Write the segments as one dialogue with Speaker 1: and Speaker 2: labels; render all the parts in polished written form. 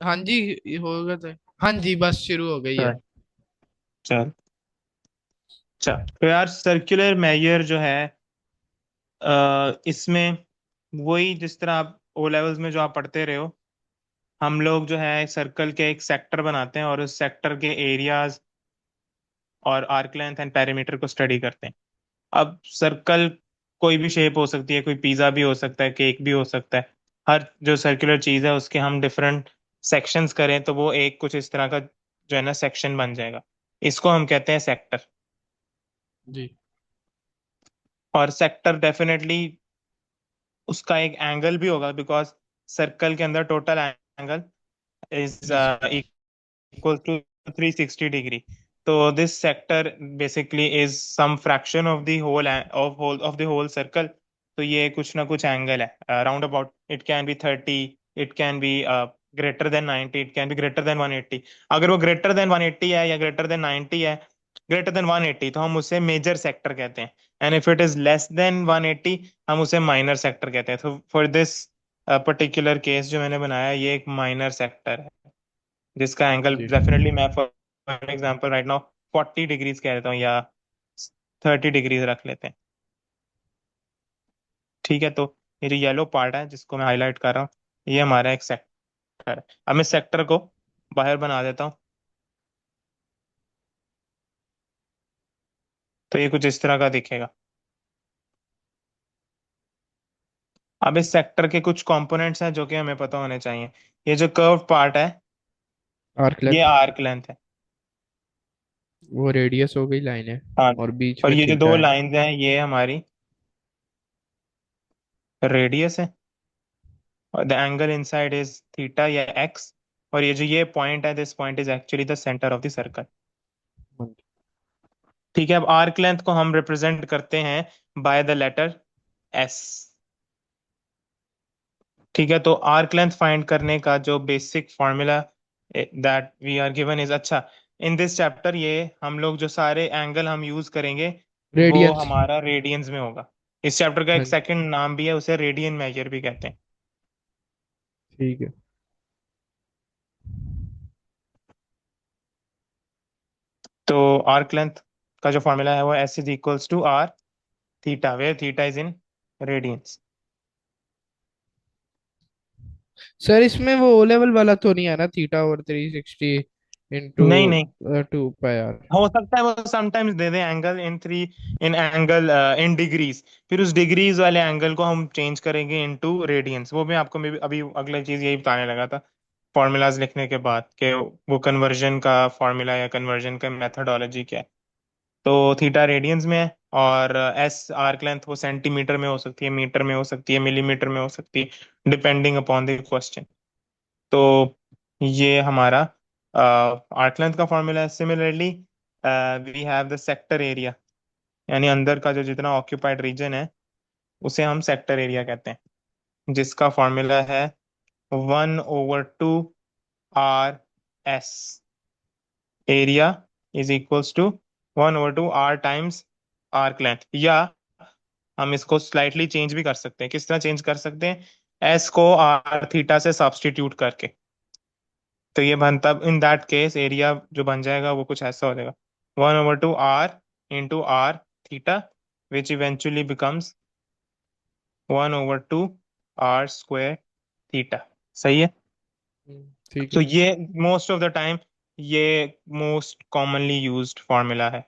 Speaker 1: हाँ जी, ये होगा तो। हाँ जी, बस शुरू हो गई है।
Speaker 2: हाँ, चल चल तो यार सर्कुलर मेजर जो है, इसमें वही जिस तरह आप ओ लेवल्स में जो आप पढ़ते रहे हो, हम लोग जो है सर्कल के एक सेक्टर बनाते हैं और उस सेक्टर के एरियाज और आर्क लेंथ एंड पेरीमीटर को स्टडी करते हैं। अब सर्कल कोई भी शेप हो सकती है, कोई पिज्जा भी हो सकता है, केक भी हो सकता है। हर जो सर्कुलर चीज है उसके हम डिफरेंट सेक्शंस करें तो वो एक कुछ इस तरह का जो है ना सेक्शन बन जाएगा। इसको हम कहते हैं सेक्टर।
Speaker 1: जी।
Speaker 2: और सेक्टर डेफिनेटली उसका एक एंगल भी होगा, बिकॉज सर्कल के अंदर total angle is
Speaker 1: three sixty.
Speaker 2: Equal to 360 degree. तो this sector basically is some fraction of the whole circle. तो ये कुछ ना कुछ एंगल है around about, it can be 30, it can be greater than 90, it can be greater than 180। अगर वो greater than 180 है या ग्रेटर देन 90 है, ग्रेटर देन 180, तो हम उसे मेजर सेक्टर कहते हैं। And if it is less than 180, हम उसे माइनर सेक्टर कहते हैं। तो फॉर दिस पर्टिकुलर केस जो मैंने बनाया, ये एक माइनर सेक्टर है जिसका एंगल
Speaker 1: जी।
Speaker 2: डेफिनेटली मैं for example right now 40 degrees कह देता हूँ, या 30 डिग्रीज रख लेते हैं। ठीक है, तो ये जो येलो पार्ट है जिसको मैं हाईलाइट कर रहा हूँ, ये हमारा एक सेक्टर है। अब मैं सेक्टर को बाहर बना देता हूँ, तो ये कुछ इस तरह का दिखेगा। अब इस सेक्टर के कुछ कंपोनेंट्स हैं जो कि हमें पता होने चाहिए। ये जो कर्व पार्ट है,
Speaker 1: आर्क
Speaker 2: ये
Speaker 1: लेंथ।
Speaker 2: आर्क लेंथ है।
Speaker 1: वो रेडियस हो गई, लाइन है।
Speaker 2: हाँ,
Speaker 1: और बीच
Speaker 2: और
Speaker 1: में
Speaker 2: ये जो
Speaker 1: थीटा
Speaker 2: दो
Speaker 1: है।
Speaker 2: लाइंस हैं ये हमारी रेडियस है, और the angle inside is theta या एक्स। और ये जो ये पॉइंट है, this point is actually the centre of the circle. ठीक है, अब आर्क लेंथ को हम रिप्रेजेंट करते हैं बाय द लेटर एस। ठीक है, तो आर्क लेंथ फाइंड करने का जो basic formula that we are given is, अच्छा, इन दिस चैप्टर ये हम लोग जो सारे एंगल हम यूज करेंगे वो
Speaker 1: रेडियंस।
Speaker 2: हमारा रेडियंस में होगा। इस चैप्टर का
Speaker 1: हाँ
Speaker 2: एक
Speaker 1: जी।
Speaker 2: सेकंड नाम भी है, उसे रेडियन मेजर भी कहते हैं।
Speaker 1: ठीक है।
Speaker 2: तो आर्क लेंथ का जो फॉर्मूला है वो S is equals to R theta, where theta is in radians.
Speaker 1: Sir, इसमें वो ओ लेवल वाला तो नहीं है ना, थीटा ओवर 360 इंटू
Speaker 2: नहीं नहीं,
Speaker 1: 2 पाई आर?
Speaker 2: हो सकता है वो sometimes they they angle in three, in angle in degrees. फिर उस डिग्रीज वाले एंगल को हम चेंज करेंगे इनटू रेडियंस। वो मैं आपको maybe अभी अगला चीज यही बताने लगा था फॉर्मूलाज लिखने के बाद, कि वो कन्वर्जन का फॉर्मूला या कन्वर्जन का मेथडोलॉजी क्या है। तो थीटा रेडियंस में है, और एस आर्क लेंथ वो सेंटीमीटर में हो सकती है, मीटर में हो सकती है, मिलीमीटर में हो सकती है, डिपेंडिंग अपॉन द क्वेश्चन। तो ये हमारा आर्क लेंथ का फॉर्मूला है। Similarly we have the sector area, यानी अंदर का जो जितना ऑक्यूपाइड रीजन है उसे हम सेक्टर एरिया कहते हैं, जिसका फॉर्मूला है 1/2 R S। Area is equals to 1/2 R times arc length. या हम इसको स्लाइटली चेंज भी कर सकते हैं। किस तरह चेंज कर सकते हैं? एस को आर थीटा से सब्सटीट्यूट करके। तो ये बनता, इन दैट केस एरिया जो बन जाएगा वो कुछ ऐसा हो जाएगा, 1/2 R into R theta, which eventually becomes 1/2 R² theta. सही है।
Speaker 1: ठीक
Speaker 2: तो
Speaker 1: है।
Speaker 2: ये मोस्ट ऑफ द टाइम ये मोस्ट कॉमनली यूज्ड फॉर्मूला है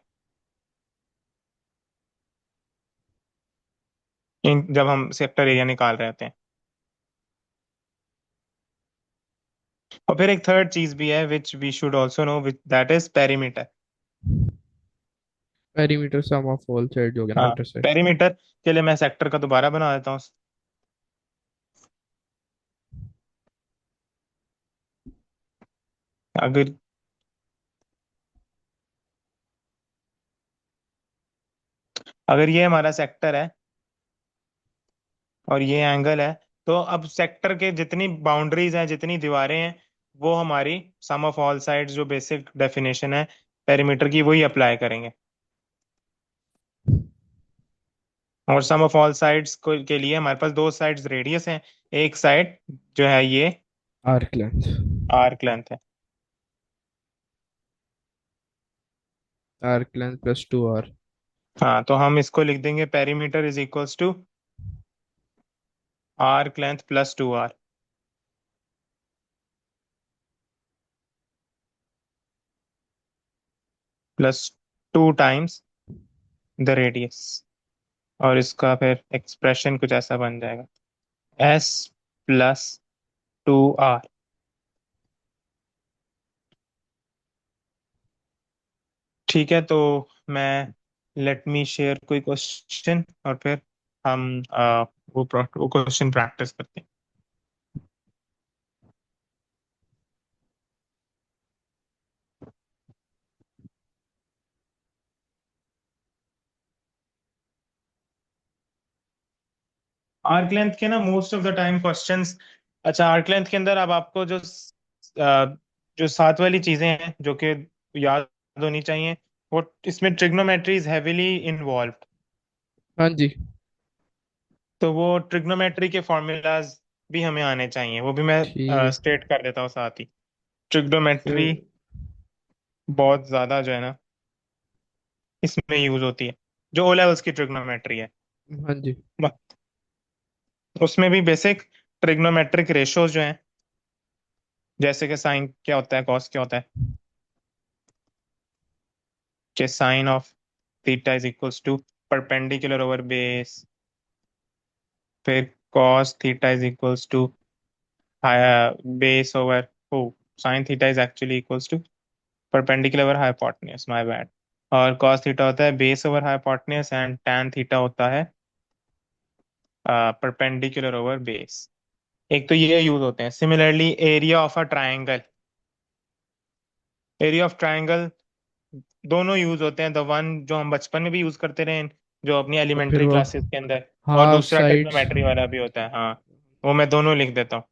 Speaker 2: इन जब हम सेक्टर एरिया निकाल रहे होते हैं। और फिर एक थर्ड चीज भी है which we should also know, which that is perimeter.
Speaker 1: Perimeter sum of all side हो गया ना,
Speaker 2: हाँ,
Speaker 1: इंटरसेक्ट।
Speaker 2: पेरीमीटर के लिए मैं सेक्टर का दोबारा बना देता हूँ। अगर अगर ये हमारा सेक्टर है और ये एंगल है, तो अब सेक्टर के जितनी बाउंड्रीज हैं, जितनी दीवारें हैं, वो हमारी सम ऑफ ऑल साइड्स जो बेसिक डेफिनेशन है पेरीमीटर की, वही अप्लाई करेंगे। और सम ऑफ ऑल साइड्स को के लिए हमारे पास दो साइड्स रेडियस हैं। एक साइड जो है ये,
Speaker 1: आर्क लेंथ।
Speaker 2: आर्क लेंथ है।
Speaker 1: Arc length plus 2r।
Speaker 2: हाँ, तो हम इसको लिख देंगे perimeter is equals to arc length plus 2r plus 2 times the radius. और इसका फिर एक्सप्रेशन कुछ ऐसा बन जाएगा, एस प्लस 2r। ठीक है, तो मैं लेट मी शेयर कोई क्वेश्चन और फिर हम वो क्वेश्चन प्रैक्टिस करते हैं। आर्क लेंथ के ना most of the time questions, अच्छा आर्क लेंथ के अंदर अब आपको जो सात वाली चीजें हैं जो कि याद होनी चाहिए, वो इसमें ट्रिग्नोमेट्री इज हेविली इन्वॉल्व।
Speaker 1: हाँ जी।
Speaker 2: तो वो ट्रिग्नोमेट्री के फॉर्मूलाज भी हमें आने चाहिए, वो भी
Speaker 1: ठीक
Speaker 2: मैं
Speaker 1: है।
Speaker 2: स्टेट कर देता हूँ साथ ही। ट्रिग्नोमेट्री
Speaker 1: फिर
Speaker 2: बहुत ज्यादा जो है ना इसमें यूज होती है, जो ओ लेवल्स की ट्रिग्नोमेट्री है।
Speaker 1: हाँ जी।
Speaker 2: उसमें भी बेसिक ट्रिग्नोमेट्रिक रेशोज जो हैं, जैसे कि साइन क्या होता है, कॉस क्या होता है, कि sine of theta is equals to perpendicular over base, फिर cos theta is equals to base over, oh sine theta is actually equals to perpendicular over hypotenuse, my bad. और कॉस थीटा होता है base over hypotenuse, and tan theta होता है perpendicular over base. एक तो ये use होते हैं। Similarly area of a triangle, area of triangle दोनों यूज होते हैं। द वन जो हम बचपन में भी यूज करते रहे जो अपनी
Speaker 1: और फिर
Speaker 2: एलिमेंट्री
Speaker 1: वो
Speaker 2: क्लासेस के अंदर, और
Speaker 1: हाफ
Speaker 2: दूसरा
Speaker 1: साइड्स।
Speaker 2: ट्रिग्नोमेट्री वाला भी होता है। हाँ, वो मैं दोनों लिख देता हूँ।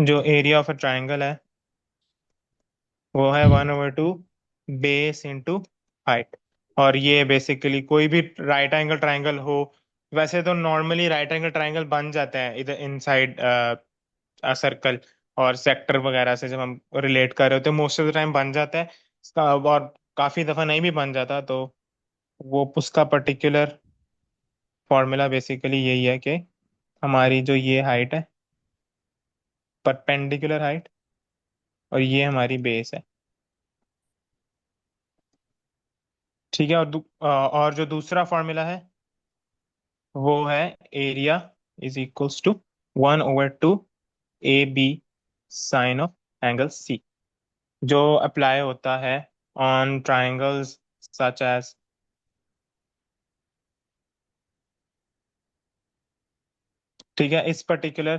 Speaker 2: जो एरिया ऑफ अ ट्राइंगल है वो है 1/2 बेस इंटू हाइट। और ये बेसिकली कोई भी राइट एंगल ट्राइंगल हो, वैसे तो नॉर्मली राइट एंगल ट्राइंगल बन जाता है इधर इनसाइड सर्कल और सेक्टर वगैरह से, जब हम रिलेट कर रहे होते हैं मोस्ट ऑफ द टाइम बन जाता है और काफी दफा नहीं भी बन जाता। तो वो उसका पर्टिकुलर फॉर्मूला बेसिकली यही है कि हमारी जो ये हाइट है, परपेंडिकुलर हाइट, और ये हमारी बेस है। ठीक है, और जो दूसरा फॉर्मूला है वो है area is equals to 1/2 A B sine of angle C, जो अप्लाई होता है ऑन ट्राइंगल्स सच एज, ठीक है, इस पर्टिकुलर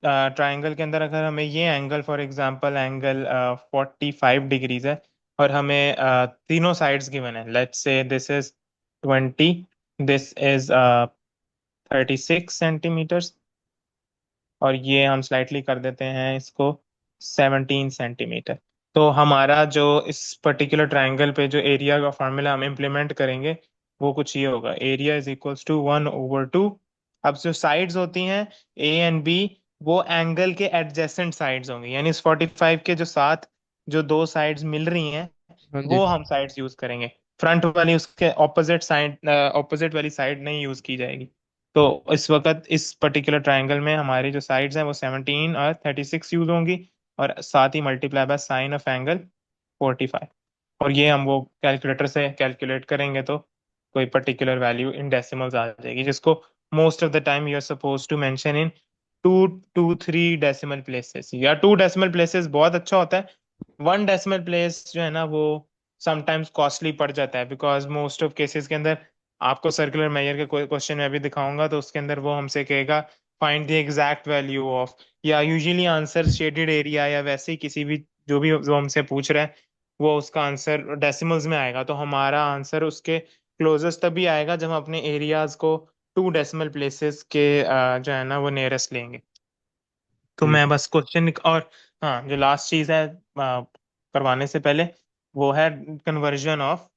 Speaker 2: ट्राइंगल के अंदर अगर हमें ये angle for example angle 45 degrees है, और हमें तीनों साइड्स गिवन है, let's say this is 20, this is 36 centimetres, और ये हम स्लाइटली कर देते हैं इसको 17 सेंटीमीटर। तो हमारा जो इस पर्टिकुलर ट्राइंगल पे जो एरिया का फॉर्मूला हम इम्प्लीमेंट करेंगे वो कुछ ये होगा, एरिया इज इक्वल्स टू 1/2। अब जो साइड्स होती हैं ए एंड बी, वो एंगल के एडजेसेंट साइड्स होंगे, यानी इस 45 के जो साथ जो दो साइड्स मिल रही हैं
Speaker 1: हाँ जी।
Speaker 2: वो हम साइड्स यूज करेंगे। फ्रंट वाली उसके ऑपोजिट साइड, ऑपोजिट वाली साइड नहीं यूज की जाएगी। तो इस वक्त इस पर्टिकुलर ट्राइंगल में हमारी जो साइड्स हैं वो 17 और 36 यूज होंगी, और साथ ही multiply by sine of angle 45। और ये हम वो कैलकुलेटर से कैलकुलेट करेंगे तो कोई पर्टिकुलर वैल्यू इन डेसिमल्स आ जाएगी, जिसको most of the time you are suppose to mention in 2 to 3 decimal places, या 2 डेसिमल प्लेसेस बहुत अच्छा होता है। 1 डेसिमल प्लेस जो है ना वो समटाइम्स कॉस्टली पड़ जाता है, बिकॉज मोस्ट ऑफ केसेस के अंदर आपको सर्कुलर मेजर के कोई क्वेश्चन मैं भी दिखाऊंगा तो उसके अंदर वो हमसे कहेगा find the exact value of, या यूजुअली आंसर शेडेड एरिया या वैसे ही किसी भी जो भी जो हमसे पूछ रहा है वो उसका आंसर डेसिमल्स में आएगा। तो हमारा आंसर उसके क्लोजेस्ट तभी आएगा जब हम अपने एरियाज को 2 डेसिमल प्लेसेस के जो है ना वो नियरेस्ट लेंगे। तो
Speaker 1: ठीक
Speaker 2: मैं
Speaker 1: है।
Speaker 2: बस क्वेश्चन और हाँ, जो लास्ट चीज है करवाने से पहले, वो है conversion of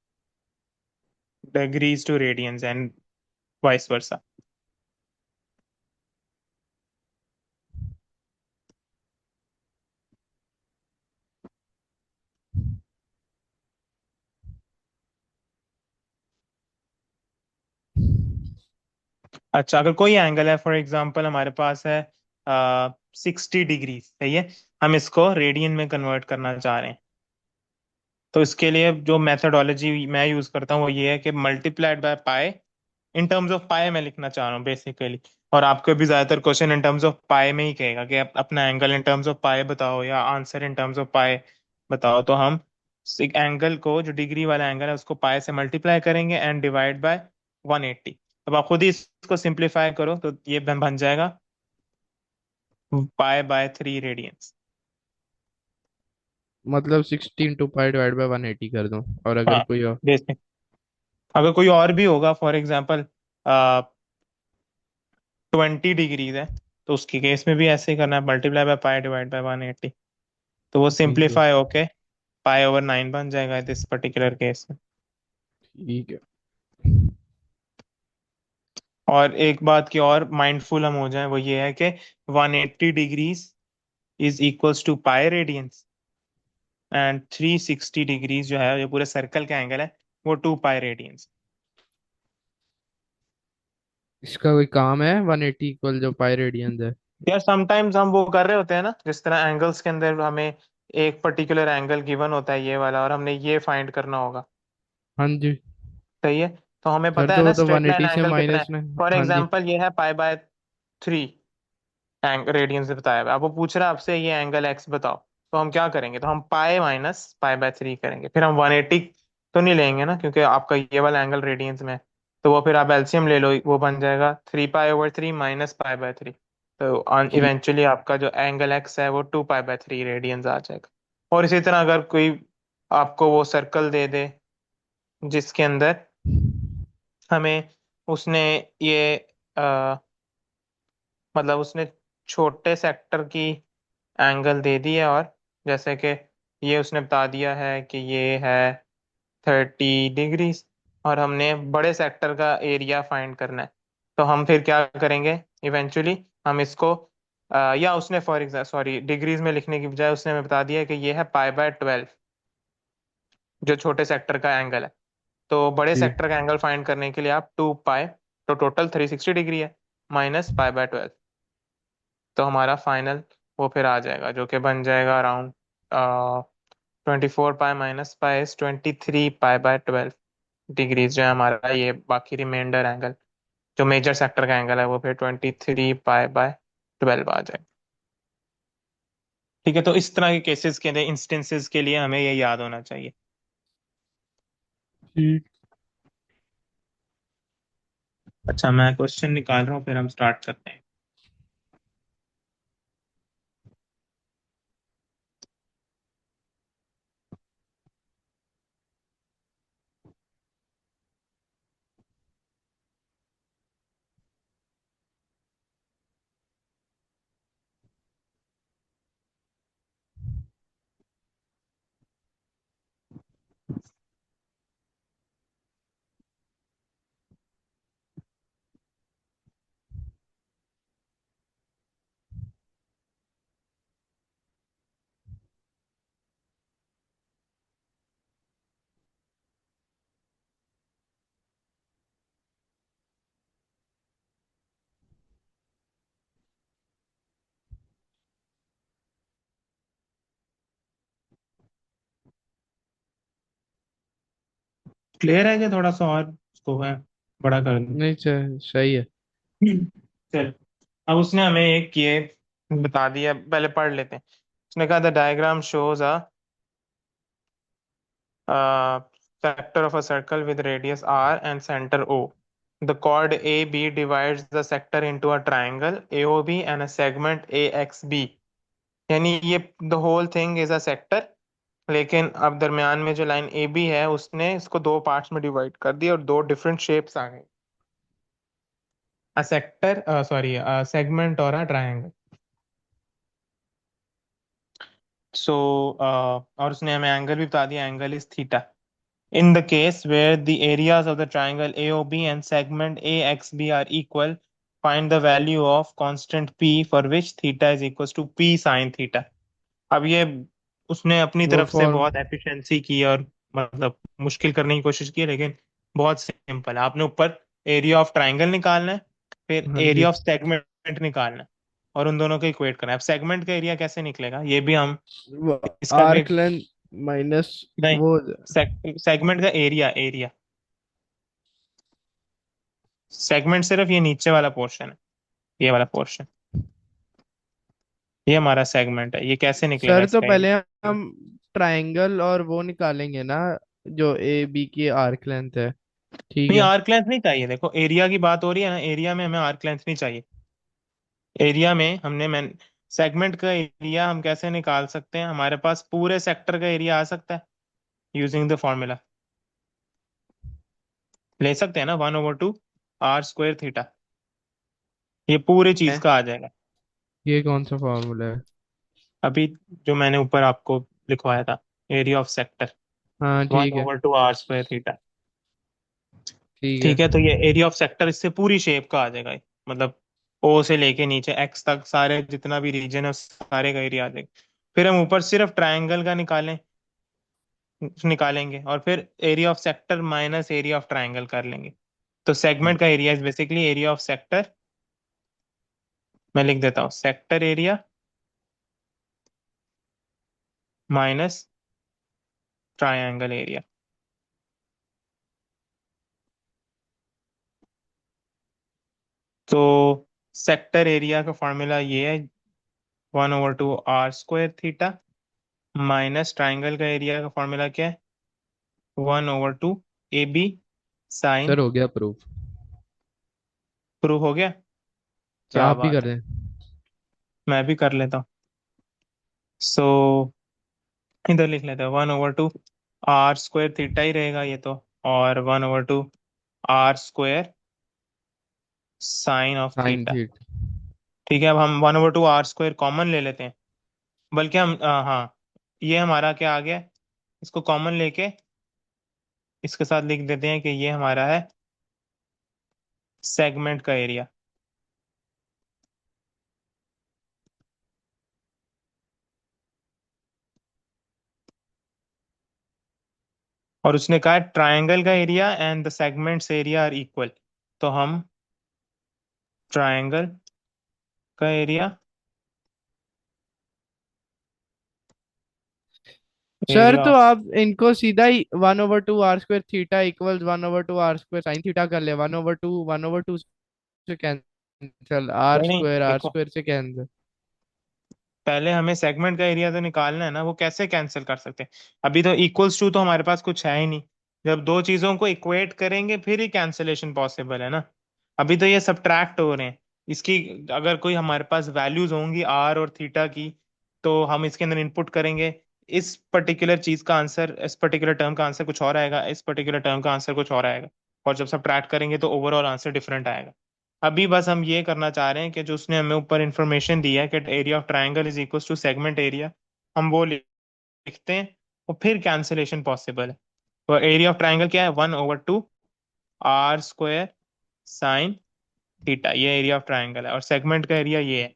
Speaker 2: degrees to radians and vice versa. अच्छा, अगर कोई एंगल है, फॉर एग्जांपल हमारे पास है 60 डिग्री, सही है, हम इसको रेडियन में कन्वर्ट करना चाह रहे हैं। तो इसके लिए जो मेथडोलॉजी मैं यूज करता हूँ वो ये है कि multiplied by pi, in terms of pi मैं लिखना चाह रहा हूँ बेसिकली। और आपको भी ज्यादातर क्वेश्चन इन टर्म्स ऑफ पाई में ही कहेगा कि आप अपना एंगल इन टर्म्स ऑफ पाई बताओ या आंसर इन टर्म्स ऑफ पाई बताओ। तो हम एक एंगल को, जो डिग्री वाला एंगल है, उसको पाई से मल्टीप्लाई करेंगे एंड डिवाइड बाय 180। अब आप खुद ही इसको सिंप्लीफाई करो तो ये बन जाएगा पाई/3 रेडियंस।
Speaker 1: मतलब 16 पाई डिवाइड बाय 180 कर दूं, और अगर
Speaker 2: हाँ,
Speaker 1: कोई और।
Speaker 2: बेसिक। अगर कोई और भी होगा, फॉर एग्जाम्पल 20 डिग्रीज है, तो उसकी केस में भी ऐसे ही करना है, multiply by pi divide by 180। तो वो
Speaker 1: ठीक है।
Speaker 2: सिंप्लीफाई होके पाई/9 बन जाएगा दिस पर्टिकुलर केस में।
Speaker 1: ठीक है।
Speaker 2: और एक बात की और माइंडफुल हम हो जाए, वो ये है कि 180 degrees is equals to pi radians, and 360 degrees जो है, जो पूरे सर्कल का एंगल है, वो 2 पाई रेडियंस।
Speaker 1: इसका कोई काम है 180 इक्वल जो पाई रेडियंस है?
Speaker 2: यार समटाइम्स हम वो कर रहे होते हैं ना, जिस तरह एंगल्स के अंदर हमें एक पर्टिकुलर एंगल गिवन होता है ये वाला, और हमने ये फाइंड करना होगा,
Speaker 1: हाँ जी।
Speaker 2: सही है। तो हमें
Speaker 1: सर
Speaker 2: पता है
Speaker 1: तो
Speaker 2: ना
Speaker 1: वो तो
Speaker 2: स्ट्रेट लाइन
Speaker 1: 180 से
Speaker 2: एंगल कितना है।
Speaker 1: माइनस में।
Speaker 2: फॉर
Speaker 1: हाँ जी।
Speaker 2: एग्जाम्पल ये है पाई/3 रेडियन से बताया हुआ है। अब वो पूछ रहा है आपसे ये एंगल एक्स बताओ। तो हम क्या करेंगे, तो हम पाई/पाई/3 करेंगे। फिर हम 180 तो नहीं लेंगे ना, क्योंकि आपका ये वाला एंगल रेडियंस में है। तो वो फिर आप एलसीएम ले लो, वो बन जाएगा 3 पाई/3 माइनस पाई/3। तो
Speaker 1: ठीक।
Speaker 2: इवेंचुअली आपका जो एंगल एक्स है वो 2 पाई/3 रेडियंस आ जाएगा। और इसी तरह अगर कोई आपको वो सर्कल दे दे जिसके अंदर हमें, उसने ये मतलब उसने छोटे सेक्टर की एंगल दे दी है, और जैसे कि ये उसने बता दिया है कि ये है 30 डिग्रीज, और हमने बड़े सेक्टर का एरिया फाइंड करना है। तो हम फिर क्या करेंगे, इवेंचुअली हम इसको या उसने फॉर एग्जाम्पल, सॉरी, डिग्रीज में लिखने की बजाय उसने हमें बता दिया कि ये है पाई/12, जो छोटे सेक्टर का एंगल है। तो बड़े
Speaker 1: ठीक।
Speaker 2: सेक्टर का एंगल फाइंड करने के लिए आप 2 पाई, तो टोटल 360 डिग्री है, माइनस पाई/12। तो हमारा फाइनल वो फिर आ जाएगा, जो कि बन जाएगा अराउंड 24 पाई - पाई इज 23 पाई/12 डिग्रीज, जो है हमारा ये बाकी रिमाइंडर एंगल, जो मेजर सेक्टर का एंगल है, वो फिर 23 पाई/12 आ जाएगा। ठीक है, तो इस तरह के केसेस के लिए, इंस्टेंसेस के लिए हमें ये याद होना चाहिए।
Speaker 1: ठीक।
Speaker 2: अच्छा, मैं क्वेश्चन निकाल रहा हूँ, फिर हम स्टार्ट करते हैं। क्लियर है कि थोड़ा सा और उसको है बड़ा कर दूं?
Speaker 1: नहीं सही है।
Speaker 2: चल, अब उसने हमें एक ये बता दिया, पहले पढ़ लेते हैं। उसने कहा the diagram shows a sector of a circle with radius r and center o. The chord AB divides the sector into a triangle AOB and a segment AXB. यानी ये the whole thing is a sector, लेकिन अब दरमियान में जो line A B है उसने इसको दो पार्ट्स में डिवाइड कर दिया और दो डिफरेंट शेप्स आ गए, अ सेक्टर, सॉरी, सेगमेंट और अ ट्रायंगल। सो और उसने हमें एंगल भी बता दिया, angle is theta. In the case where the areas of the triangle AOB and segment AXB are equal, find the value of constant P for which theta is equals to P sin theta. अब ये उसने अपनी
Speaker 1: वो
Speaker 2: तरफ से
Speaker 1: form.
Speaker 2: बहुत efficiency की और मतलब मुश्किल करने की कोशिश की है, लेकिन बहुत सिंपल है। आपने ऊपर एरिया ऑफ ट्राइंगल निकालना है, फिर
Speaker 1: हाँ जी।
Speaker 2: एरिया ऑफ सेगमेंट निकालना है, और उन दोनों को इक्वेट करना है। अब सेगमेंट का एरिया कैसे निकलेगा ये भी हम,
Speaker 1: वो
Speaker 2: इसका भी
Speaker 1: आर्क लेंथ माइनस
Speaker 2: नहीं,
Speaker 1: वो।
Speaker 2: सेगमेंट का एरिया, एरिया, सेगमेंट सिर्फ ये नीचे वाला पोर्शन है, ये वाला पोर्शन, ये हमारा सेगमेंट है। ये कैसे निकलेगा
Speaker 1: सर तो
Speaker 2: इसका
Speaker 1: पहले
Speaker 2: एरिया?
Speaker 1: हम ट्रायंगल और वो निकालेंगे ना, जो ए बी की आर्क लेंथ है। ठीक
Speaker 2: नहीं,
Speaker 1: है।
Speaker 2: आर्क लेंथ नहीं चाहिए, देखो एरिया की बात हो रही है ना, एरिया में हमें आर्क लेंथ नहीं चाहिए। एरिया में हमने मैं सेगमेंट का एरिया हम कैसे निकाल सकते हैं, हमारे पास पूरे सेक्टर का एरिया आ सकता है यूजिंग द फॉर्मूला। ले सकते हैं ना, 1/2 r² थीटा, ये पूरे चीज
Speaker 1: है,
Speaker 2: का आ जाएगा।
Speaker 1: ये कौन सा फॉर्मूला है?
Speaker 2: अभी जो मैंने ऊपर आपको लिखवाया था, एरिया ऑफ सेक्टर,
Speaker 1: हाँ
Speaker 2: वन
Speaker 1: ठीक है।
Speaker 2: Over two r square theta
Speaker 1: ठीक है।
Speaker 2: ठीक है, तो ये एरिया ऑफ सेक्टर इससे पूरी शेप का आ जाएगा, मतलब ओ से लेके नीचे एक्स तक सारे जितना भी रीजन है उस सारे का एरिया आ जाएगा। फिर हम ऊपर सिर्फ ट्रायंगल का निकालेंगे, और फिर area of sector minus area of triangle कर लेंगे। तो सेगमेंट का area is basically area of sector, मैं लिख देता हूँ, sector area minus triangle area. तो सेक्टर एरिया का फॉर्मूला ये है, 1/2 r² थीटा, माइनस ट्राइंगल का एरिया का फॉर्मूला क्या है, 1/2 AB साइन।
Speaker 1: सर हो गया प्रूफ।
Speaker 2: प्रूव हो गया,
Speaker 1: तो
Speaker 2: क्या
Speaker 1: आप भी कर
Speaker 2: बात है,
Speaker 1: दें।
Speaker 2: मैं भी कर लेता हूँ। सो इधर लिख लेते हैं, 1/2 r² थीटा ही रहेगा ये तो, और 1/2 r² sine of
Speaker 1: sine
Speaker 2: theta.
Speaker 1: Theta.
Speaker 2: ठीक है, अब हम 1/2 r² कॉमन ले लेते हैं, बल्कि हम हाँ, ये हमारा क्या आ गया, इसको कॉमन लेके इसके साथ लिख देते हैं कि ये हमारा है सेगमेंट का एरिया। और उसने कहा ट्रायंगल का area and the segments area are equal, तो हम ट्रायंगल का एरिया,
Speaker 1: सर
Speaker 2: एरिया
Speaker 1: तो
Speaker 2: ऑफ,
Speaker 1: आप इनको सीधा ही 1/2 r² theta equals 1/2 r² sine theta कर ले। 1/2 से कैंसिल, आर
Speaker 2: नहीं नहीं
Speaker 1: स्क्वायर आर
Speaker 2: देखो,
Speaker 1: स्क्वायर से कैंसिल।
Speaker 2: पहले हमें सेगमेंट का एरिया तो निकालना है ना, वो कैसे कैंसिल कर सकते हैं? अभी तो इक्वल्स टू तो हमारे पास कुछ है ही नहीं, जब दो चीजों को इक्वेट करेंगे फिर ही कैंसिलेशन पॉसिबल है ना। अभी तो ये सब्ट्रैक्ट हो रहे हैं, इसकी अगर कोई हमारे पास वैल्यूज होंगी आर और थीटा की, तो हम इसके अंदर इनपुट करेंगे, इस पर्टिकुलर चीज का आंसर, इस पर्टिकुलर टर्म का आंसर कुछ और आएगा, इस पर्टिकुलर टर्म का आंसर कुछ और आएगा, और जब सब्ट्रैक्ट करेंगे तो ओवरऑल आंसर डिफरेंट आएगा। अभी बस हम ये करना चाह रहे हैं कि जो उसने हमें ऊपर इंफॉर्मेशन दी है कि area of triangle is equal to segment area, हम वो लिखते हैं, और फिर कैंसिलेशन पॉसिबल है। तो एरिया ऑफ ट्रायंगल क्या है, 1/2 r² साइन थीटा, ये एरिया ऑफ ट्रायंगल है, और सेगमेंट का एरिया ये है,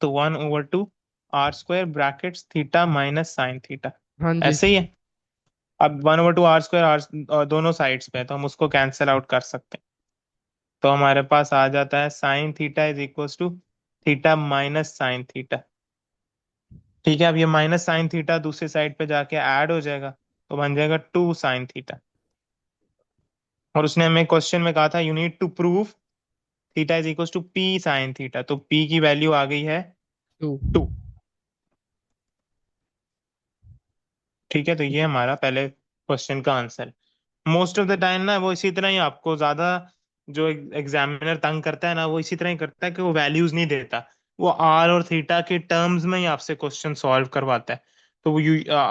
Speaker 2: तो 1/2 r² brackets theta minus sine theta,
Speaker 1: हाँ जी।
Speaker 2: ऐसे ही है। अब 1/2 r² दोनों साइड्स पे है, तो हम उसको कैंसिल आउट कर सकते हैं। तो हमारे पास आ जाता है sine theta is equal to theta minus sine theta. ठीक है, अब ये माइनस साइन थीटा दूसरी साइड पे जाके ऐड हो जाएगा, तो बन जाएगा 2 साइन थीटा। और उसने हमें क्वेश्चन में कहा था you need to prove theta is equal to p sine theta, तो पी की वैल्यू आ गई है
Speaker 1: टू।
Speaker 2: 2। ठीक है, तो ये हमारा पहले क्वेश्चन का आंसर है। मोस्ट ऑफ द टाइम ना वो इसी तरह ही आपको ज्यादा, जो एग्जामिनर तंग करता है ना, वो इसी तरह ही करता है कि वो वैल्यूज नहीं देता, वो आर और थीटा के टर्म्स में ही आपसे क्वेश्चन सॉल्व करवाता है। तो वो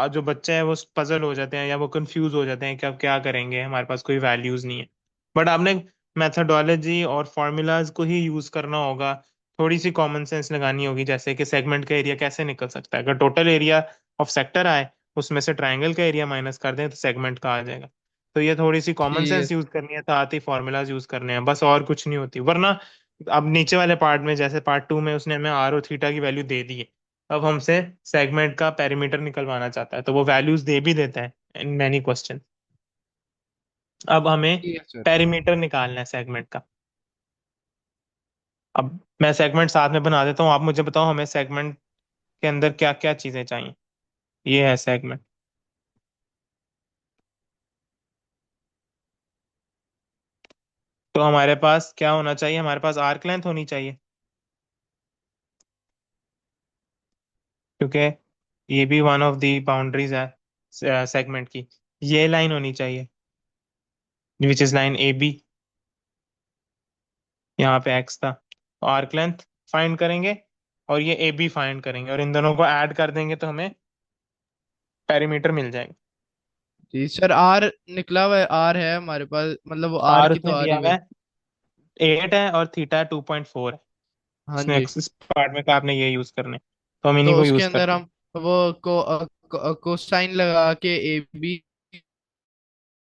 Speaker 2: जो बच्चे हैं वो पजल हो जाते हैं या वो कंफ्यूज हो जाते हैं कि अब क्या करेंगे, हमारे पास कोई वैल्यूज नहीं है। बट आपने मेथडोलॉजी और फॉर्मूलाज को ही यूज करना होगा, थोड़ी सी कॉमन सेंस लगानी होगी, जैसे कि सेगमेंट का एरिया कैसे निकल सकता है, अगर टोटल एरिया ऑफ सेक्टर आए उसमें से ट्राइंगल का एरिया माइनस कर दें तो सेगमेंट का आ जाएगा। तो ये थोड़ी सी कॉमन
Speaker 1: ठीक है।
Speaker 2: सेंस यूज करनी है, साथ ही फॉर्मूलाज यूज करने हैं, बस और कुछ नहीं होती, वरना अब नीचे वाले पार्ट में जैसे पार्ट 2 में उसने हमें आर और थीटा की वैल्यू दे दी है, अब हमसे सेगमेंट का पेरीमीटर निकलवाना चाहता है, तो वो वैल्यूज दे भी देता है इन मैनी क्वेश्चन। अब हमें
Speaker 1: ठीक है सर।
Speaker 2: पेरीमीटर निकालना है सेगमेंट का। अब मैं सेगमेंट साथ में बना देता हूँ, आप मुझे बताओ हमें सेगमेंट के अंदर क्या क्या चीजें चाहिए। ये है सेगमेंट। तो हमारे पास क्या होना चाहिए, हमारे पास आर्क लेंथ होनी चाहिए, क्योंकि ये भी वन ऑफ द बाउंड्रीज है सेगमेंट की। ये लाइन होनी चाहिए which is line A B, यहाँ पे एक्स था। तो आर्क लेंथ फाइंड करेंगे और ये ए बी फाइंड करेंगे, और इन दोनों को ऐड कर देंगे तो हमें पेरीमीटर मिल जाएगा।
Speaker 1: जी सर, आर निकला हुआ है, आर है हमारे पास, मतलब वो आर
Speaker 2: आर
Speaker 1: की तो
Speaker 2: उसमें
Speaker 1: आ
Speaker 2: दिया
Speaker 1: रही
Speaker 2: हुआ
Speaker 1: है।
Speaker 2: है 8 है और थीटा 2.4 है।
Speaker 1: हाँ
Speaker 2: इसने
Speaker 1: जी।
Speaker 2: इस पार्ट में कहा आपने ये यूज करने, तो हम इन्हीं
Speaker 1: तो
Speaker 2: को
Speaker 1: उसके
Speaker 2: यूज
Speaker 1: अंदर
Speaker 2: करते हैं।
Speaker 1: हम वो कोसाइन लगा के ए बी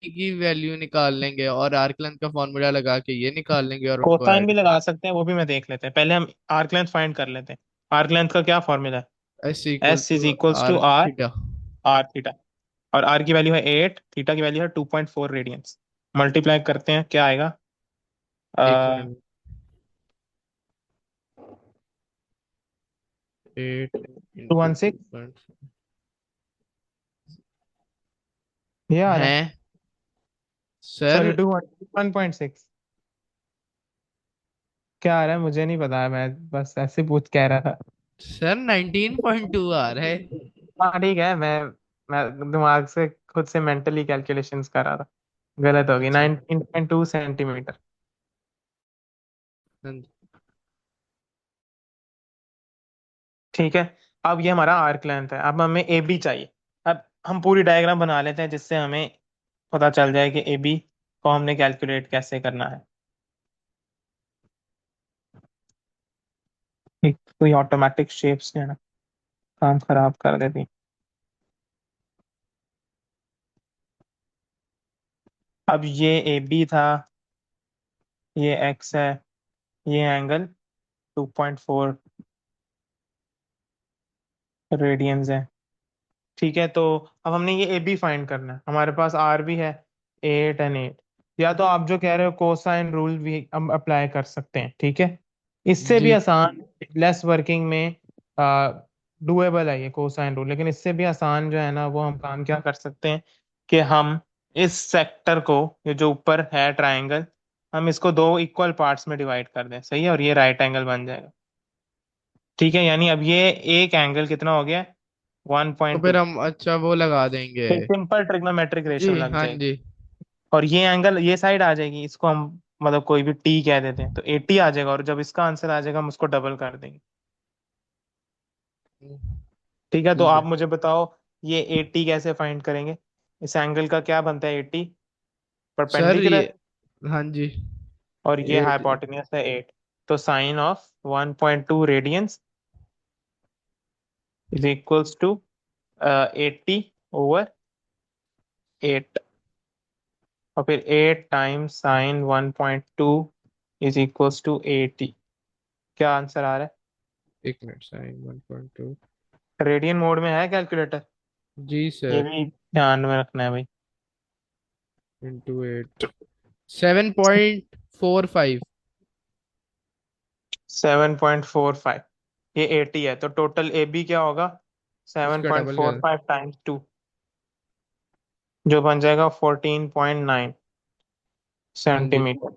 Speaker 1: की वैल्यू निकाल लेंगे, और आर्क लेंथ का फॉर्मूला लगा के ये निकाल लेंगे और उनको
Speaker 2: कोसाइन भी
Speaker 1: ऐड।
Speaker 2: लगा सकते हैं, वो भी मैं देख लेते हैं, पहले हम आर्क लेंथ फाइंड कर लेते हैं। आर्क लेंथ का क्या फॉर्मूला है?
Speaker 1: S equal
Speaker 2: S is
Speaker 1: to
Speaker 2: equals to
Speaker 1: r
Speaker 2: r,
Speaker 1: theta.
Speaker 2: R theta. और आर की वैल्यू है 8, थीटा की वैल्यू है 2.4 रेडियंस। मल्टीप्लाई करते हैं क्या आएगा?
Speaker 1: एक
Speaker 2: to
Speaker 1: minute. 8
Speaker 2: one
Speaker 1: into two
Speaker 2: six
Speaker 1: point
Speaker 2: ये आ रहा है।
Speaker 1: है
Speaker 2: सॉरी,
Speaker 1: सर।
Speaker 2: 1.6 क्या आ रहा है मुझे नहीं पता है, मैं बस ऐसे पूछ कह रहा था।
Speaker 1: सर 19.2 आ रहा है।
Speaker 2: हाँ ठीक है, मैं दिमाग से खुद से मेंटली कैलकुलेशंस कर रहा था। गलत होगी,
Speaker 1: अच्छा।
Speaker 2: 19.2 सेंटीमीटर।
Speaker 1: हाँ जी।
Speaker 2: ठीक है। अब ये हमारा आर्क लेंथ है, अब हमें ए बी चाहिए। अब हम पूरी डायग्राम बना लेते हैं जिससे हमें पता चल जाए कि ए बी को हमने कैलकुलेट कैसे करना है। एक कोई ऑटोमेटिक शेप्स जो है ना, काम खराब कर देती। अब ये ए बी था, ये एक्स है, ये एंगल 2.4 रेडियंस है। ठीक है, तो अब हमने ये ए बी फाइंड करना है, हमारे पास आर भी है 8 एंड 8। या तो आप जो कह रहे हो कोसाइन रूल भी हम अप्लाई कर सकते हैं, ठीक है। इससे भी
Speaker 1: जी
Speaker 2: आसान, लेस वर्किंग में डुएबल है ये कोसाइन रूल, लेकिन इससे भी आसान जो है ना, वो हम काम क्या कर सकते हैं कि हम इस सेक्टर को, ये जो ऊपर है ट्राइंगल, हम इसको दो इक्वल पार्ट्स में डिवाइड कर दें, सही है, और ये राइट एंगल बन जाएगा। ठीक है, यानी अब ये एक एंगल कितना हो गया? वन
Speaker 1: तो
Speaker 2: पॉइंट
Speaker 1: फिर
Speaker 2: टू
Speaker 1: हम अच्छा वो लगा देंगे।
Speaker 2: एक सिंपल ट्रिग्नोमेट्रिक
Speaker 1: जी
Speaker 2: रेशो लग
Speaker 1: हाँ
Speaker 2: जाएगी।
Speaker 1: जी।
Speaker 2: और ये एंगल ये साइड आ जाएगी, इसको हम मतलब कोई भी टी कह देते हैं, तो 80 आ जाएगा, और जब इसका आंसर आ जाएगा हम उसको डबल कर देंगे। ठीक है, तो
Speaker 1: ठीक
Speaker 2: आप
Speaker 1: है
Speaker 2: मुझे बताओ ये 80 कैसे फाइंड करेंगे? इस एंगल का क्या बनता है 80?
Speaker 1: सर। ये
Speaker 2: परपेंडिकुलर,
Speaker 1: हाँ जी।
Speaker 2: और ये
Speaker 1: एट।
Speaker 2: हाइपोटेन्यूज है 8। तो sine of 1.2 radians is equals to 80/8। और फिर 8 times sine 1.2 is equals to 80। क्या आंसर आ रहा
Speaker 1: एक मिनट, साइन 1.2।
Speaker 2: है? रेडियन मोड में है कैलकुलेटर,
Speaker 1: जी
Speaker 2: ये
Speaker 1: सर।
Speaker 2: भी ध्यान में रखना है भाई।
Speaker 1: इंटू 8। 7.45।
Speaker 2: 7.45, ये 80 है, तो टोटल ए बी क्या होगा? सेवन
Speaker 1: इसका
Speaker 2: पॉइंट
Speaker 1: डबल
Speaker 2: फोर
Speaker 1: कर।
Speaker 2: फाइव टाइम्स टू जो बन जाएगा 14.9
Speaker 1: हाँ जी।
Speaker 2: सेंटीमीटर।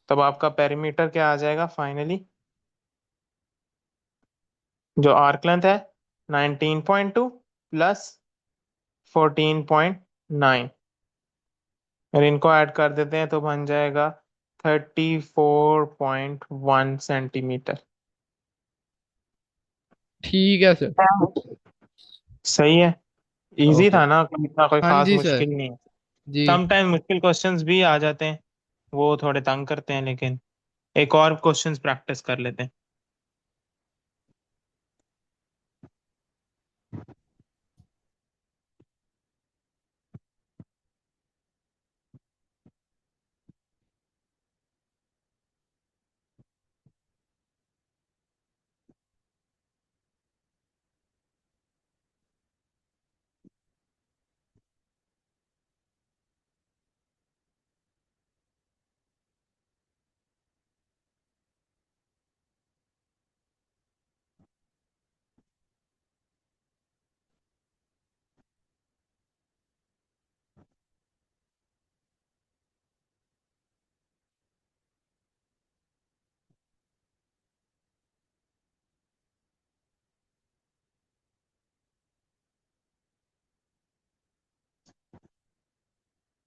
Speaker 2: तब आपका पेरीमीटर क्या आ जाएगा फाइनली? जो आर्क लेंथ है 19.2 प्लस 14.9, और इनको ऐड कर देते हैं तो बन जाएगा 34.1 सेंटीमीटर।
Speaker 1: ठीक है सर।
Speaker 2: सही है, इजी
Speaker 1: ओके।
Speaker 2: था ना, इतना कोई
Speaker 1: हाँ
Speaker 2: खास
Speaker 1: जी सर।
Speaker 2: मुश्किल नहीं है।
Speaker 1: जी।
Speaker 2: समटाइम मुश्किल क्वेश्चंस भी आ जाते हैं, वो थोड़े तंग करते हैं, लेकिन एक और क्वेश्चंस प्रैक्टिस कर लेते हैं।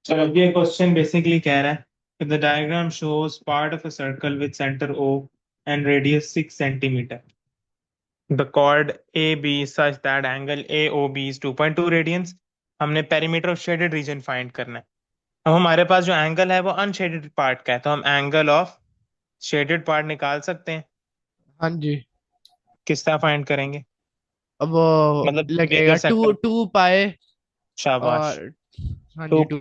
Speaker 2: चलो अब ये क्वेश्चन बेसिकली कह रहा है कि the diagram shows part of a circle with centre O and radius 6 centimetre. The chord AB is such that angle AOB is 2.2 radians. हमने perimeter of shaded region find करना है. अब हमारे पास जो एंगल है वो अनशेडेड पार्ट का है, तो हम एंगल ऑफ शेडेड पार्ट निकाल सकते हैं.
Speaker 1: हाँ जी।
Speaker 2: किस तरह फाइंड करेंगे?
Speaker 1: अब वो
Speaker 2: मतलब
Speaker 1: लगेगा
Speaker 2: मेजर
Speaker 1: टू
Speaker 2: सेक्टर.
Speaker 1: टू पाए।
Speaker 2: शाबाश.
Speaker 1: और हाँ
Speaker 2: टू
Speaker 1: जी, टू